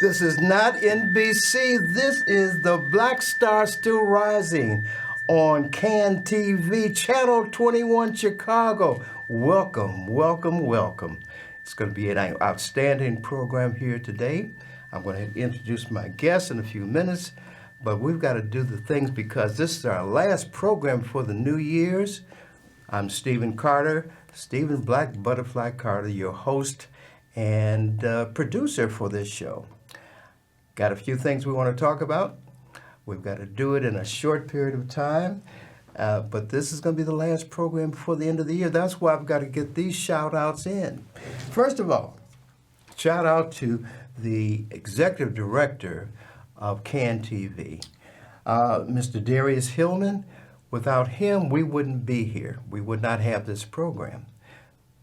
This is not NBC. This is the Blackstar still rising on CAN TV, Channel 21 Chicago. Welcome, welcome, welcome. It's going to be an outstanding program here today. I'm going to introduce my guests in a few minutes, but we've got to do the things because this is our last program for the New Year's. I'm Stephen Carter, Stephen Black Butterfly Carter, your host and producer for this show. Got a few things we want to talk about. We've got to do it in a short period of time, but this is going to be the last program before the end of the year. That's why I've got to get these shout-outs in. First of all, shout out to the executive director of CAN TV, Mr. Darius Hillman. Without him, we wouldn't be here. We would not have this program.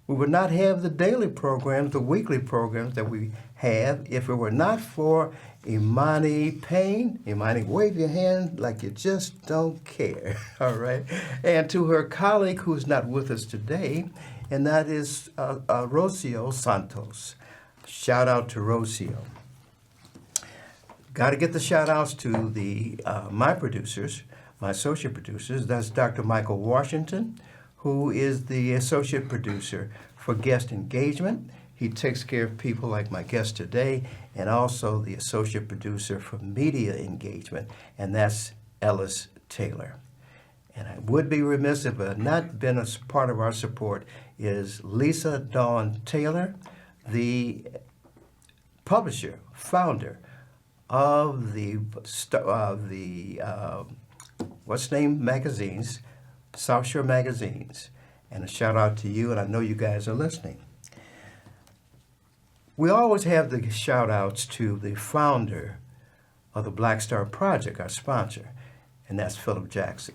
We would not have the daily programs, the weekly programs that we have if it were not for Imani Payne. Imani, wave your hand like you just don't care, all right? And to her colleague who's not with us today, and that is Rocio Santos. Shout out to Rocio. Got to get the shout outs to the my producers, my associate producers. That's Dr. Michael Washington, who is the associate producer for guest engagement. He takes care of people like my guest today, and also the associate producer for media engagement, and that's Ellis Taylor. And I would be remiss if it had not been a part of our support is Lisa Dawn Taylor, the publisher, founder of the what's named magazines, South Shore magazines. And a shout out to you, and I know you guys are listening. We always have the shout outs to the founder of the Blackstar Project, our sponsor, and that's Philip Jackson.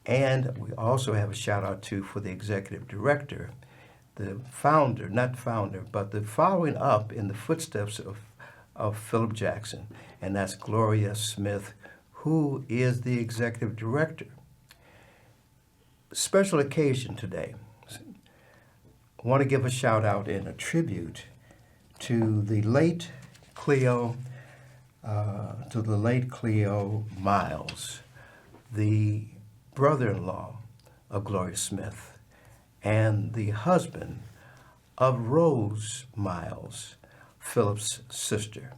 And we also have a shout out to for the executive director, the founder, not founder, but the following up in the footsteps of Philip Jackson, and that's Gloria Smith, who is the executive director. Special occasion today. I want to give a shout out and a tribute to the late Cleo Miles, the brother-in-law of Gloria Smith and the husband of Rose Miles, Philip's sister.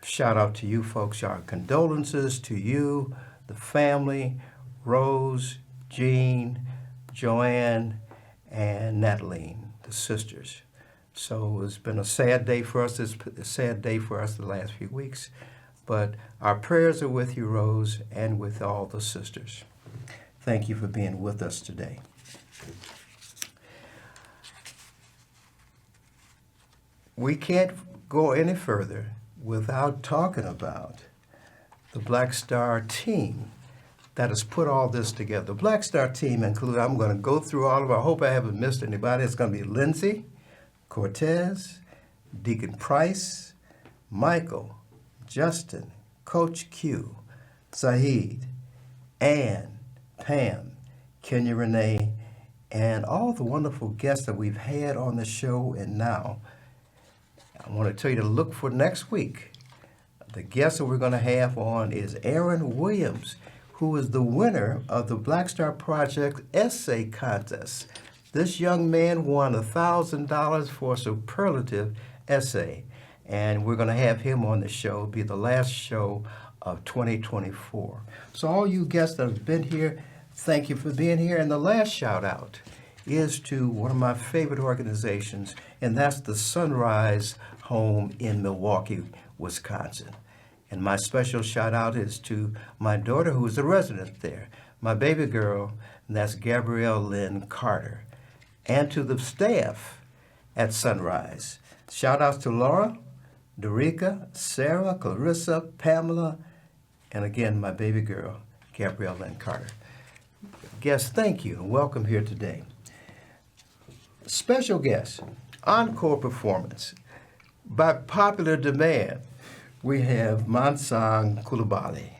Shout out to you folks. Our condolences to you, the family, Rose, Jean, Joanne, and Natalie, the sisters. So it's been a sad day for us. It's a sad day for us the last few weeks. But our prayers are with you, Rose, and with all the sisters. Thank you for being with us today. We can't go any further without talking about the Blackstar team that has put all this together. The Blackstar team includes, I'm going to go through all of them. I hope I haven't missed anybody. It's going to be Lindsay, Cortez, Deacon Price, Michael, Justin, Coach Q, Zahid, Ann, Pam, Kenya Renee, and all the wonderful guests that we've had on the show. And now, I want to tell you to look for next week. The guest that we're going to have on is Aaron Williams, who is the winner of the Blackstar Project Essay Contest. This young man won $1,000 for a superlative essay, and we're going to have him on the show. It'll be the last show of 2024. So all you guests that have been here, thank you for being here. And the last shout out is to one of my favorite organizations, and that's the Sunrise Home in Milwaukee, Wisconsin. And my special shout out is to my daughter, who is a resident there, my baby girl, and that's Gabrielle Lynn Carter. And to the staff at Sunrise. Shout outs to Laura, Dorica, Sarah, Clarissa, Pamela, and again, my baby girl, Gabrielle Lynn Carter. Guests, thank you and welcome here today. Special guest, encore performance. By popular demand, we have Mansong Kulubally.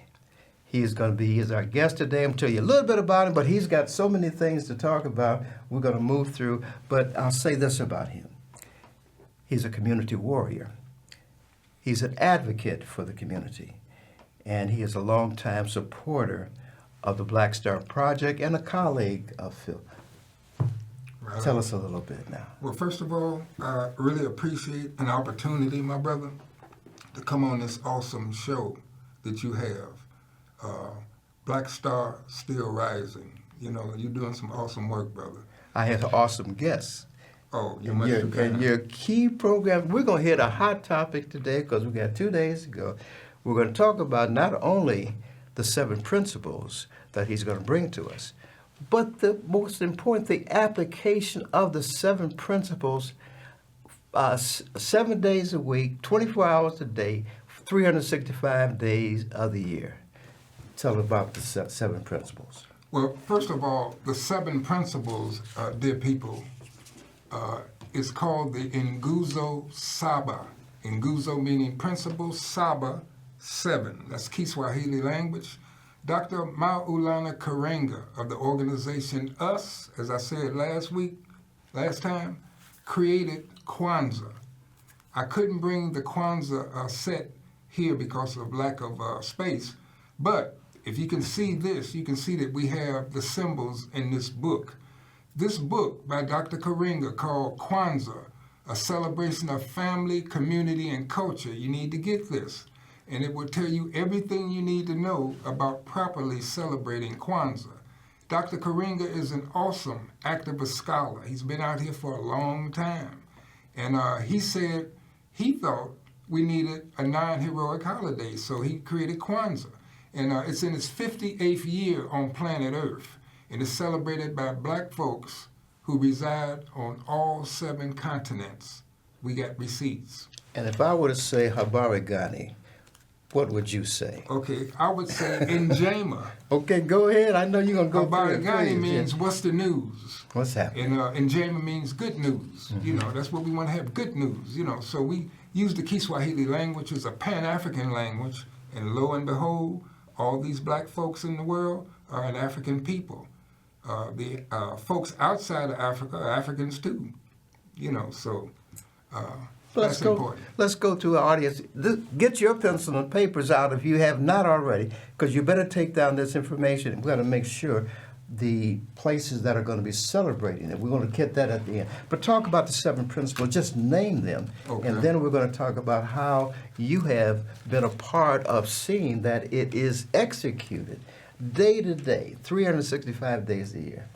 He is our guest today. I'm going to tell you a little bit about him, but he's got so many things to talk about. We're going to move through, but I'll say this about him. He's a community warrior. He's an advocate for the community, and he is a longtime supporter of the Blackstar Project and a colleague of Phil. Right. Tell us a little bit now. Well, first of all, I really appreciate an opportunity, my brother, to come on this awesome show that you have. Blackstar Still Rising. You know, you're doing some awesome work, brother. I had awesome guests. Oh, you must have been. And your key program, we're going to hit a hot topic today because we got 2 days to go. We're going to talk about not only the 7 principles that he's going to bring to us, but the most important, the application of the 7 principles 7 days a week, 24 hours a day, 365 days of the year. Tell about the 7 principles. Well, first of all, the 7 principles, dear people, is called the Nguzo Saba. Nguzo meaning principle, Saba, 7. That's Kiswahili language. Dr. Maulana Karenga of the organization US, as I said last time, created Kwanzaa. I couldn't bring the Kwanzaa set here because of lack of space, but if you can see this, you can see that we have the symbols in this book. This book by Dr. Karenga called Kwanzaa, a celebration of family, community, and culture. You need to get this. And it will tell you everything you need to know about properly celebrating Kwanzaa. Dr. Karenga is an awesome activist scholar. He's been out here for a long time. And he said he thought we needed a non-heroic holiday, so he created Kwanzaa. And it's in its 58th year on planet Earth, and it's celebrated by black folks who reside on all 7 continents. We got receipts. And if I were to say Habari Gani, what would you say? Okay, I would say Njema. Okay, go ahead. I know you're going to go through it. Habari Gani means what's the news? What's happening? And Njema means good news. You know, that's what we want to have, good news. You know, so we use the Kiswahili language as a Pan-African language, and lo and behold, all these black folks in the world are an African people. The folks outside of Africa are Africans too. You know, so that's important. Let's go to our audience. Get your pencil and papers out if you have not already, because you better take down this information. We're going to make sure the places that are going to be celebrating it. We're going to get that at the end. But talk about the 7 principles. Just name them. Okay. And then we're going to talk about how you have been a part of seeing that it is executed day to day, 365 days a year.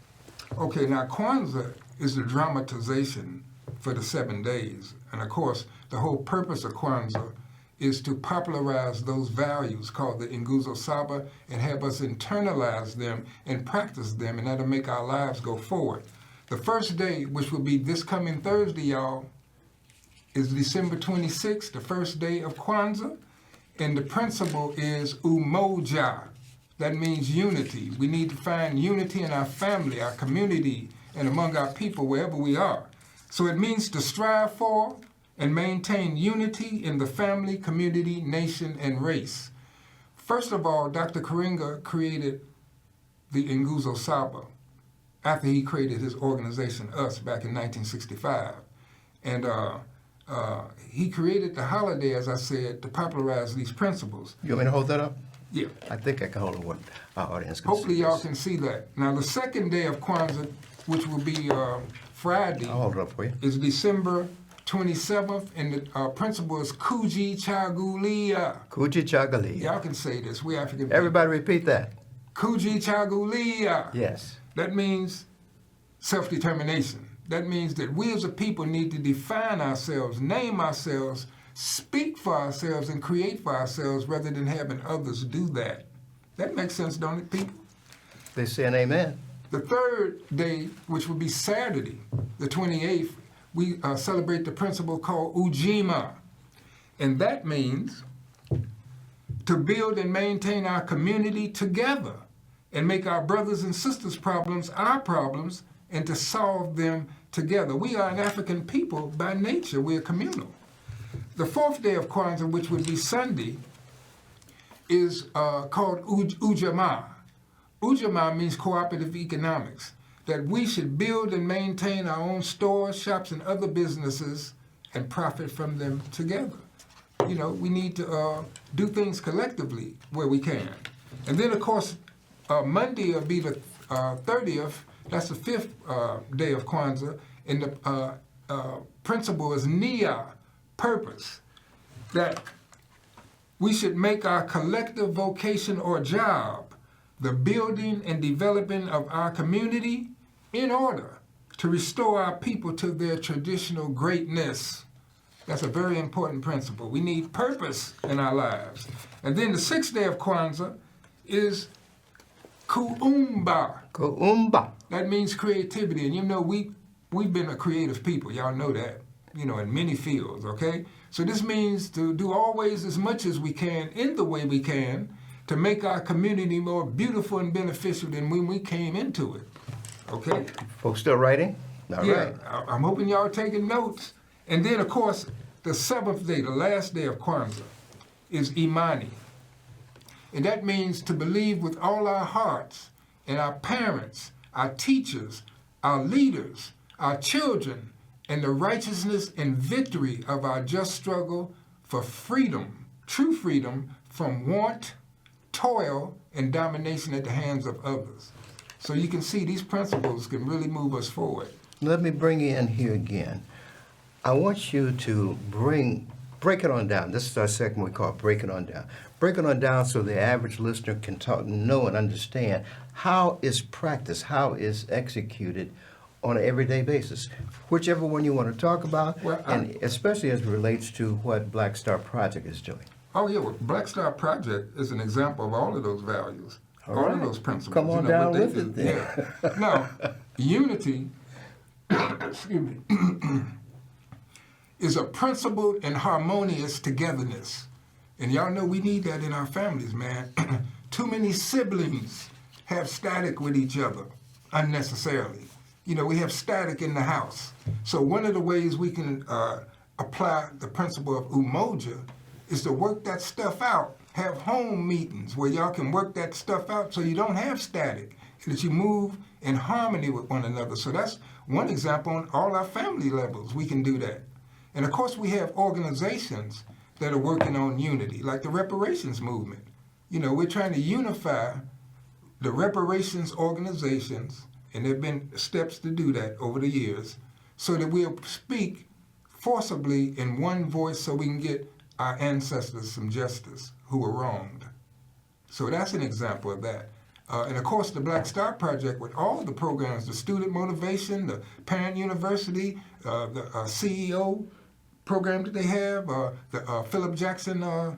Okay, now Kwanzaa is the dramatization for the 7 days. And of course, the whole purpose of Kwanzaa is to popularize those values called the Nguzo Saba and have us internalize them and practice them, and that'll make our lives go forward. The first day, which will be this coming Thursday, y'all, is December 26th, the first day of Kwanzaa, and the principle is umoja. That means unity. We need to find unity in our family, our community, and among our people, wherever we are. So it means to strive for and maintain unity in the family, community, nation, and race. First of all, Dr. Karenga created the Nguzo Saba after he created his organization, US, back in 1965. And he created the holiday, as I said, to popularize these principles. You want me to hold that up? Yeah. I think I can hold it. Our audience can Hopefully see y'all this. can see that. Now, the second day of Kwanzaa, which will be Friday, I'll hold it up for you. is December 27th, and the principle is Kuji Chagulia. Kuji Chagali. Y'all can say this. We African people. Everybody repeat that. Kuji Chagulia. Yes. That means self-determination. That means that we as a people need to define ourselves, name ourselves, speak for ourselves, and create for ourselves rather than having others do that. That makes sense, don't it, people? They say an amen. The third day, which will be Saturday, the 28th, we celebrate the principle called Ujima. And that means to build and maintain our community together and make our brothers and sisters' problems our problems and to solve them together. We are an African people by nature. We're communal. The fourth day of Kwanzaa, which would be Sunday, is called Ujamaa. Ujamaa means cooperative economics, that we should build and maintain our own stores, shops, and other businesses and profit from them together. You know, we need to do things collectively where we can. And then, of course, Monday will be the 30th. That's the 5th day of Kwanzaa. And the principle is Nia, purpose. That we should make our collective vocation or job the building and developing of our community in order to restore our people to their traditional greatness. That's a very important principle. We need purpose in our lives. And then the 6th day of Kwanzaa is Kuumba. Kuumba. That means creativity. And you know, we've been a creative people. Y'all know that, you know, in many fields, okay? So this means to do always as much as we can in the way we can to make our community more beautiful and beneficial than when we came into it, okay? Folks still writing? All Yeah, right. I'm hoping y'all are taking notes. And then, of course, the 7th day, the last day of Kwanzaa, is Imani. And that means to believe with all our hearts in our parents, our teachers, our leaders, our children, and the righteousness and victory of our just struggle for freedom, true freedom from want, toil, and domination at the hands of others. So you can see these principles can really move us forward. Let me bring you in here again. I want you to break it on down. This is our segment we call Break It On Down. Break it on down so the average listener can know and understand how is practiced, how is executed on an everyday basis. Whichever one you want to talk about, Well, and especially as it relates to what Blackstar Project is doing. Oh yeah, well, Blackstar Project is an example of all of those values, all right. of those principles. Come on what down they with do. it then. Yeah. Now, unity, excuse me, is a principled and harmonious togetherness. And y'all know we need that in our families, man. Too many siblings have static with each other unnecessarily. You know, we have static in the house. So one of the ways we can apply the principle of umoja is to work that stuff out. Have home meetings where y'all can work that stuff out so you don't have static, and that you move in harmony with one another. So that's one example on all our family levels. We can do that. And of course, we have organizations that are working on unity, like the reparations movement. You know, we're trying to unify the reparations organizations, and there have been steps to do that over the years, so that we'll speak forcibly in one voice so we can get our ancestors some justice who were wronged. So that's an example of that. And of course, the Blackstar Project, with all the programs, the student motivation, the parent university, the CEO program that they have, the Philip Jackson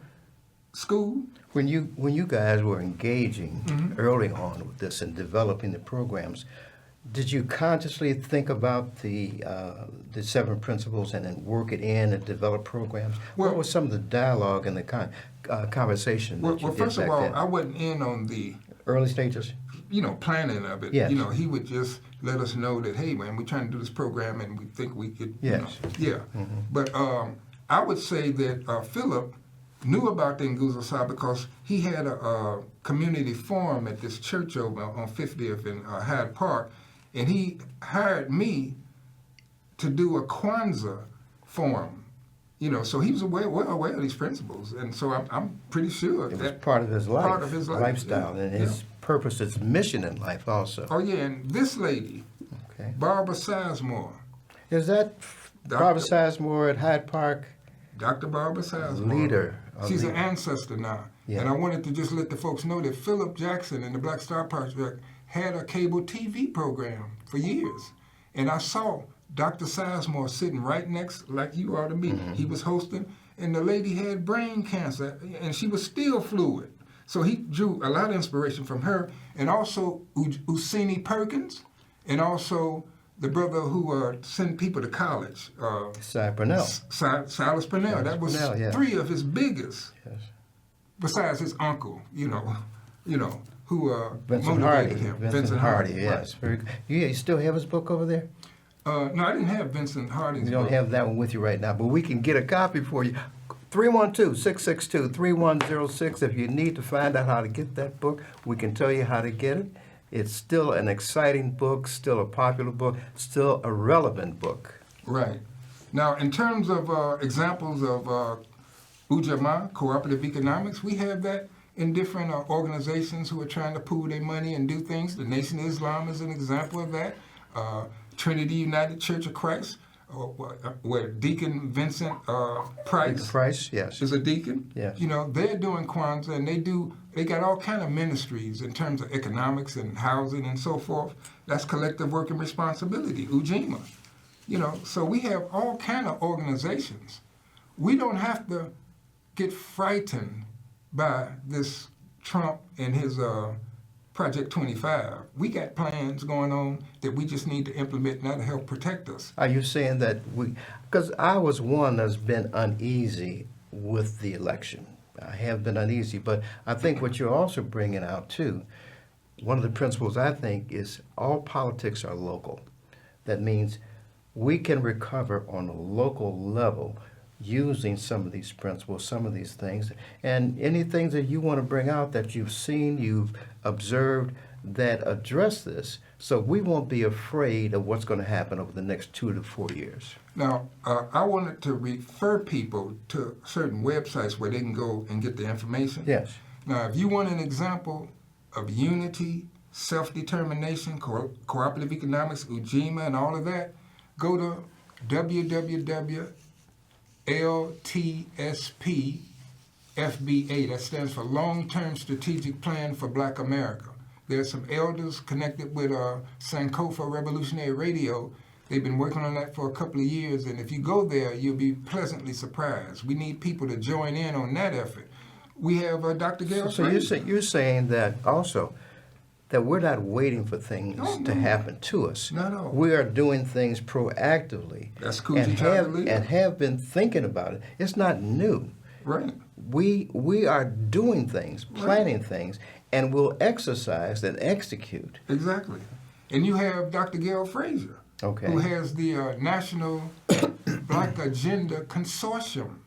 school. When you guys were engaging early on with this and developing the programs, did you consciously think about the 7 principles and then work it in and develop programs? Well, what was some of the dialogue and the conversation that you well, did first of back all, then? I wasn't in on the Early stages? planning of it. Yes. You know, he would just let us know that, hey, man, we're trying to do this program and we think we could, Yes. you know. Yeah. But I would say that Philip knew about the Nguzo because he had a community forum at this church over on 50th in Hyde Park, and he hired me to do a Kwanzaa forum. You know, so he was well aware of these principles, and so I'm pretty sure It was that part of his life, part of his life, lifestyle, yeah, and his purpose, his mission in life also. Oh yeah, and this lady, Okay. Barbara Sizemore, Is that Barbara Sizemore at Hyde Park? Dr. Barbara Sizemore, Leader. she's an ancestor now, Yeah. and I wanted to just let the folks know that Philip Jackson and the Blackstar Project had a cable TV program for years, and I saw Dr. Sizemore sitting right next, like you are to me. He was hosting, and the lady had brain cancer, and she was still fluid. So he drew a lot of inspiration from her, and also Usini Perkins, and also the brother who sent people to college. Cy Purnell. Silas Purnell. That was Purnell, yeah. 3 of his biggest, Yes. besides his uncle, you know, who Vincent Hardy. motivated him. Vincent Hardy, right. yes. Very good. You still have his book over there? No, I didn't have Vincent Hardy's We don't book. have that one with you right now, but we can get a copy for you. 312-662-3106. If you need to find out how to get that book, we can tell you how to get it. It's still an exciting book, still a popular book, still a relevant book. Right. Now, in terms of examples of Ujamaa, cooperative economics. We have that in different organizations who are trying to pool their money and do things. The Nation of Islam is an example of that. Trinity United Church of Christ, where Deacon Vincent Price yes. is a deacon. Yes. You know, they're doing Kwanzaa, and they got all kind of ministries in terms of economics and housing and so forth. That's collective working responsibility, Ujima. You know, so we have all kind of organizations. We don't have to get frightened by this Trump and his Project 25. We got plans going on that we just need to implement now to help protect us. Are you saying that because I was one that's been uneasy with the election. I have been uneasy, but I think what you're also bringing out too, one of the principles I think is all politics are local. That means we can recover on a local level using some of these principles, some of these things, and any things that you want to bring out that you've seen, you've observed that address this, so we won't be afraid of what's going to happen over the next 2 to 4 years. Now, I wanted to refer people to certain websites where they can go and get the information. Yes. Now, if you want an example of unity, self-determination, cooperative economics, Ujima, and all of that, go to www.LTSP-FBA. That stands for Long-Term Strategic Plan for Black America. There are some elders connected with Sankofa Revolutionary Radio. They've been working on that for a couple of years, and if you go there, you'll be pleasantly surprised. We need people to join in on that effort. We have Dr. Gail. So you're saying that also that we're not waiting for things to happen to us. No. We are doing things proactively. That's cool. And have been thinking about it. It's not new. Right. We are doing things, planning things, and we'll exercise and execute. Exactly. And you have Dr. Gail Frazier, who has the National Black Agenda Consortium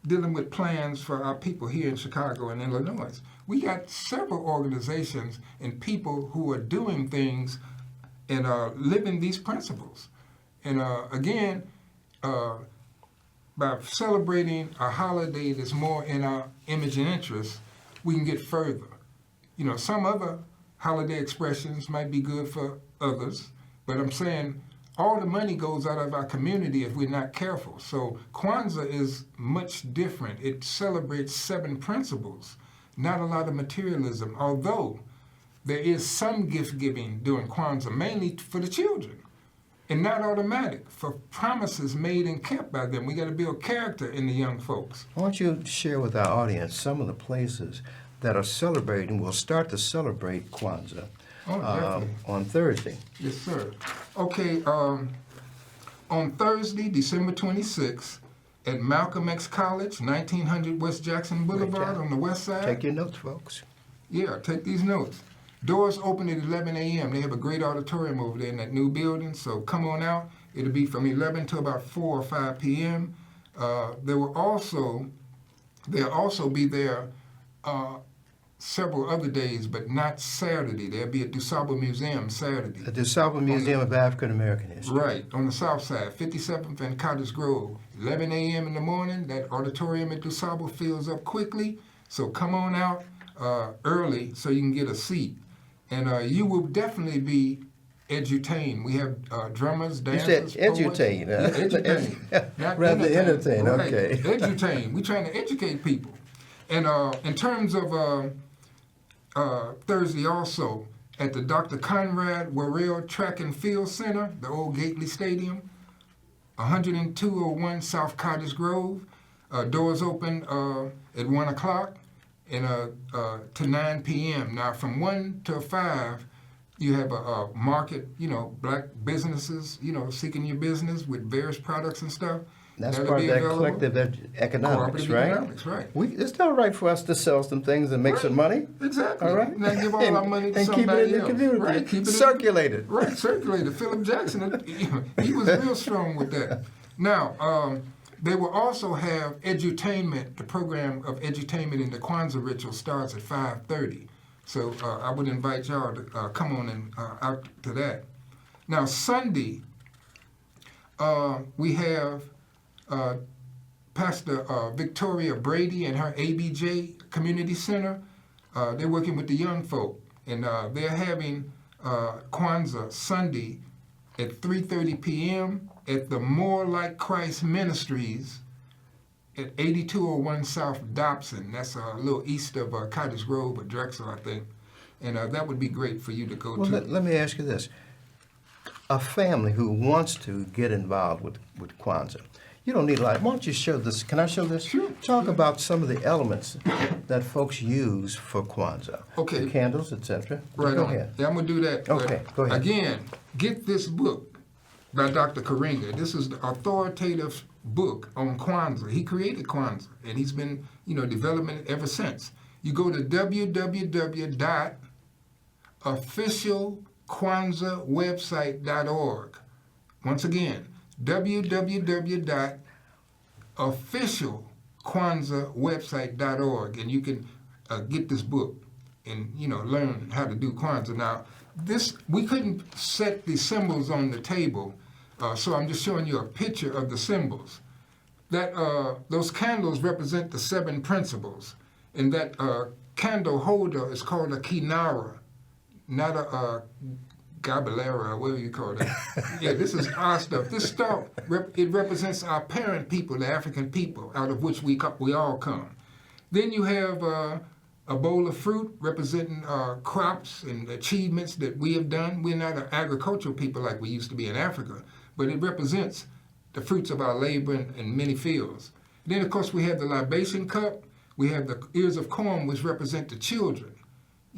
dealing with plans for our people here in Chicago and Illinois. We got several organizations and people who are doing things and living these principles. And again, by celebrating a holiday that's more in our image and interest, we can get further. You know, some other holiday expressions might be good for others, but I'm saying all the money goes out of our community if we're not careful. So Kwanzaa is much different. It celebrates 7 principles, not a lot of materialism, although there is some gift giving during Kwanzaa, mainly for the children, and not automatic, for promises made and kept by them. We got to build character in the young folks. Why don't you share with our audience some of the places that are celebrating, will start to celebrate Kwanzaa on Thursday? Yes, sir. Okay, on Thursday, December 26th, at Malcolm X College, 1900 West Jackson Boulevard on the west side. Take your notes, folks. Yeah, take these notes. Doors open at 11 a.m. They have a great auditorium over there in that new building, so come on out. It'll be from 11 to about 4 or 5 p.m. There'll also be there several other days, but not Saturday. There'll be at DuSable Museum Saturday. The DuSable Museum of African American History. Right, on the south side, 57th and Cottage Grove. 11 a.m. in the morning, that auditorium at DuSable fills up quickly, so come on out early so you can get a seat. And you will definitely be edutained. We have drummers, dancers, You said edutain. Edutain. Not rather entertain, right. okay. Edutain. We're trying to educate people. And in terms of Thursday also, at the Dr. Conrad Worrell Track and Field Center, the old Gately Stadium, 10201 South Cottage Grove. Doors open at 1 o'clock and to 9 p.m. Now, from 1 to 5, you have a market, black businesses, seeking your business with various products and stuff. That's part of that collective economics, right? Economics, right. It's not right for us to sell some things and make some money. Exactly. All right. Now give all our money to and somebody keep it in the community. Right. Keep it circulate it. Right. Circulate it. Philip Jackson, he was real strong with that. Now, they will also have edutainment. The program of edutainment in the Kwanzaa ritual starts at 5:30. So I would invite y'all to come on and out to that. Now, Sunday, we have Pastor Victoria Brady and her ABJ Community Center, they're working with the young folk, and they're having Kwanzaa Sunday at 3:30 p.m. at the More Like Christ Ministries at 8201 South Dobson. That's a little east of Cottage Grove or Drexel, I think. And that would be great for you to go to. Let me ask you this. A family who wants to get involved with Kwanzaa, you don't need a lot. Why don't you show this? Can I show this? Sure. Talk about some of the elements that folks use for Kwanzaa. Okay. The candles, etc. Right Go on. ahead. Yeah, I'm going to do that. Okay, go ahead. Again, get this book by Dr. Karinga. This is the authoritative book on Kwanzaa. He created Kwanzaa, and he's been, developing it ever since. You go to www.officialkwanzaawebsite.org. Once again, www.officialkwanzaawebsite.org, and you can get this book and learn how to do Kwanzaa. Now, we couldn't set the symbols on the table, so I'm just showing you a picture of the symbols. That those candles represent the 7 principles, and that candle holder is called a kinara, not a Gabelera, or whatever you call it. Yeah, this is our stuff. This stuff, it represents our parent people, the African people, out of which we all come. Then you have a bowl of fruit representing crops and achievements that we have done. We're not an agricultural people like we used to be in Africa, but it represents the fruits of our labor in many fields. Then, of course, we have the libation cup. We have the ears of corn, which represent the children.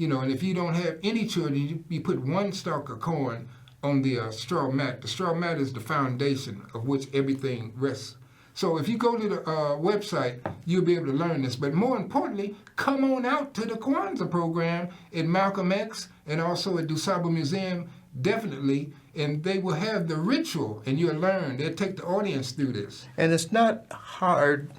And if you don't have any children, you put 1 stalk of corn on the straw mat. The straw mat is the foundation of which everything rests. So if you go to the website, you'll be able to learn this. But more importantly, come on out to the Kwanzaa program at Malcolm X and also at Dusaba Museum, definitely. And they will have the ritual, and you'll learn. They'll take the audience through this. And it's not hard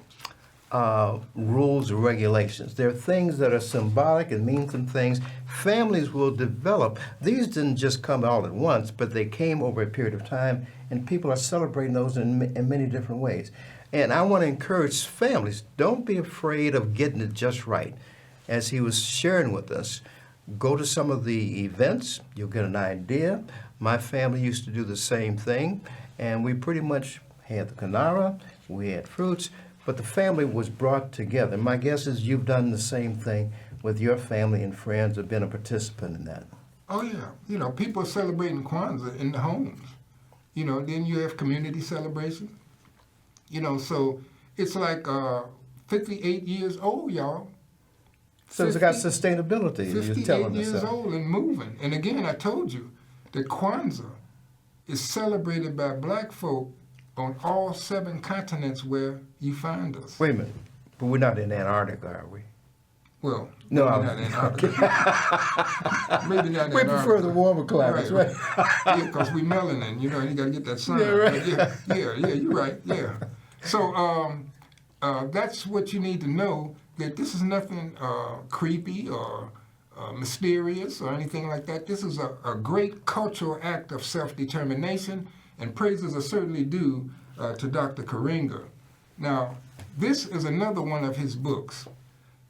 rules or regulations. There are things that are symbolic and mean some things. Families will develop. These didn't just come all at once, but they came over a period of time, and people are celebrating those in many different ways. And I want to encourage families, don't be afraid of getting it just right. As he was sharing with us, go to some of the events, you'll get an idea. My family used to do the same thing, and we pretty much had the kanara, we had fruits, but the family was brought together. My guess is you've done the same thing with your family and friends, have been a participant in that. Oh, yeah. People are celebrating Kwanzaa in the homes. Then you have community celebration. So it's like 58 years old, y'all. So it's got sustainability, you're 58 telling us. years old and moving. And again, I told you that Kwanzaa is celebrated by black folk on all 7 continents where you find us. Wait a minute, but we're not in Antarctica, are we? Well, No, maybe not in Antarctica. Maybe not in We Antarctica. prefer the warmer climates, right? Yeah, because we melanin, and you got to get that sun. Yeah, right. Yeah, you're right, yeah. So that's what you need to know, that this is nothing creepy or mysterious or anything like that. This is a great cultural act of self-determination, and praises are certainly due to Dr. Karinga. Now, this is another one of his books.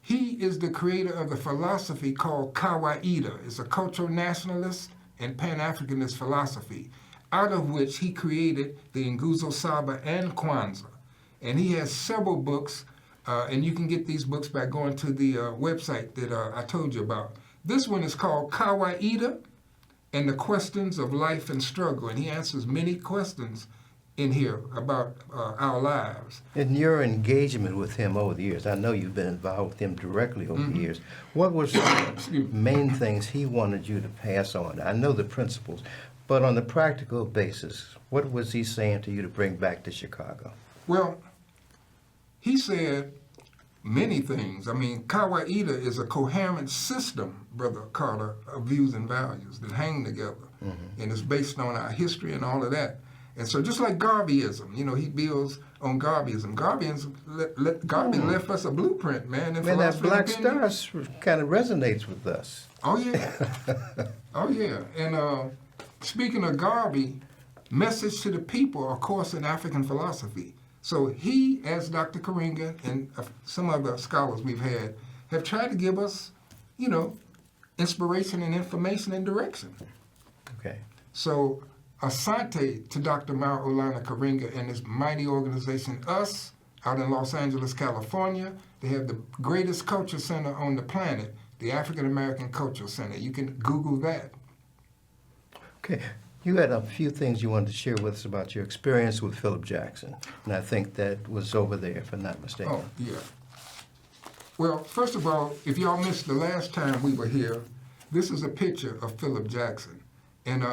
He is the creator of the philosophy called Kawaida. It's a cultural nationalist and Pan-Africanist philosophy, out of which he created the Nguzo Saba and Kwanzaa. And he has several books, and you can get these books by going to the website that I told you about. This one is called Kawaida and the Questions of Life and Struggle, and he answers many questions in here about our lives. In your engagement with him over the years, I know you've been involved with him directly over the years. What were some of the main things he wanted you to pass on? I know the principles, but on the practical basis, what was he saying to you to bring back to Chicago? Well, he said many things. I mean, Kawaida is a coherent system, Brother Carter, of views and values that hang together, and it's based on our history and all of that. And so just like Garveyism, he builds on Garveyism. Garvey left us a blueprint, man. Man, that Blackstar kind of resonates with us. Oh, yeah. Oh, yeah. And speaking of Garvey, message to the people, of course, in African philosophy. So he, as Dr. Karinga and some other scholars we've had, have tried to give us, you know, inspiration and information and direction. Okay. So asante to Dr. Maulana Karinga and his mighty organization, US, out in Los Angeles, California. They have the greatest culture center on the planet, the African American Cultural Center. You can Google that. Okay. You had a few things you wanted to share with us about your experience with Philip Jackson, and I think that was over there, if I'm not mistaken. Oh, yeah. Well, first of all, if y'all missed the last time we were here, this is a picture of Philip Jackson. And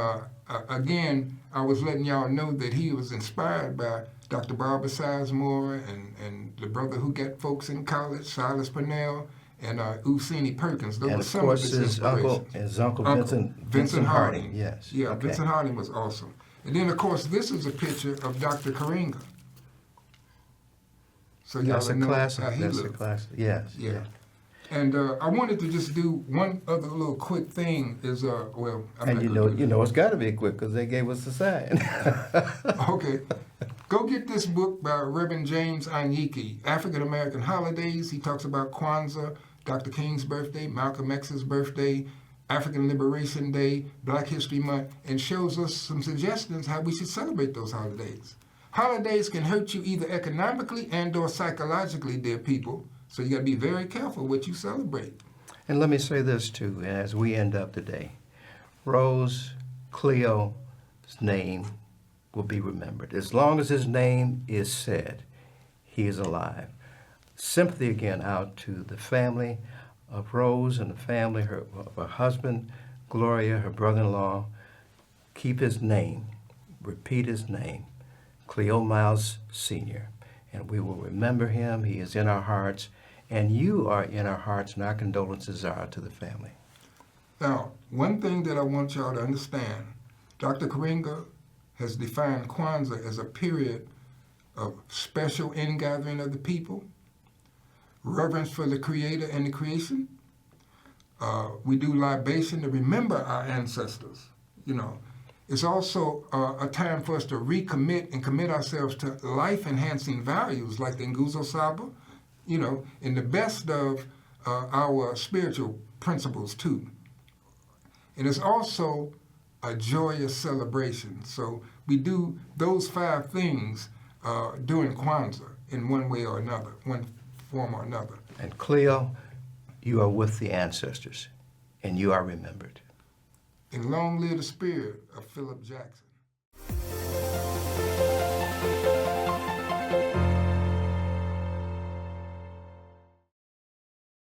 again, I was letting y'all know that he was inspired by Dr. Barbara Sizemore and the brother who got folks in college, Silas Purnell, and Usini Perkins. Those And were of some course, of his inspirations. his uncle Vincent Harding. Yes. Yeah, Okay. Vincent Harding was awesome. And then, of course, this is a picture of Dr. Karinga. So y'all That's a know classic. how he That's a looked. classic. Yes. Yeah. And I wanted to just do one other little quick thing is, well, I'm And not you gonna know, do you that. know, it's got to be quick because they gave us the sign. Okay. Go get this book by Reverend James Anyiki, African American Holidays. He talks about Kwanzaa, Dr. King's birthday, Malcolm X's birthday, African Liberation Day, Black History Month, and shows us some suggestions how we should celebrate those holidays. Holidays can hurt you either economically and or psychologically, dear people. So you got to be very careful what you celebrate. And let me say this too, as we end up today. Rose Cleo's name will be remembered. As long as his name is said, he is alive. Sympathy again out to the family of Rose and the family of her husband, Gloria, her brother-in-law. Keep his name, repeat his name, Cleo Miles Sr., and we will remember him. He is in our hearts, and you are in our hearts, and our condolences are to the family. Now, one thing that I want y'all to understand, Dr. Karinga has defined Kwanzaa as a period of special ingathering of the people, reverence for the Creator and the creation. We do libation to remember our ancestors. You know, it's also a time for us to recommit and commit ourselves to life-enhancing values like the Nguzo Saba, you know, and the best of our spiritual principles too. And it's also a joyous celebration. So we do those 5 things during Kwanzaa in one way or another, one form or another. And Cleo, you are with the ancestors, and you are remembered. And long live the spirit of Philip Jackson.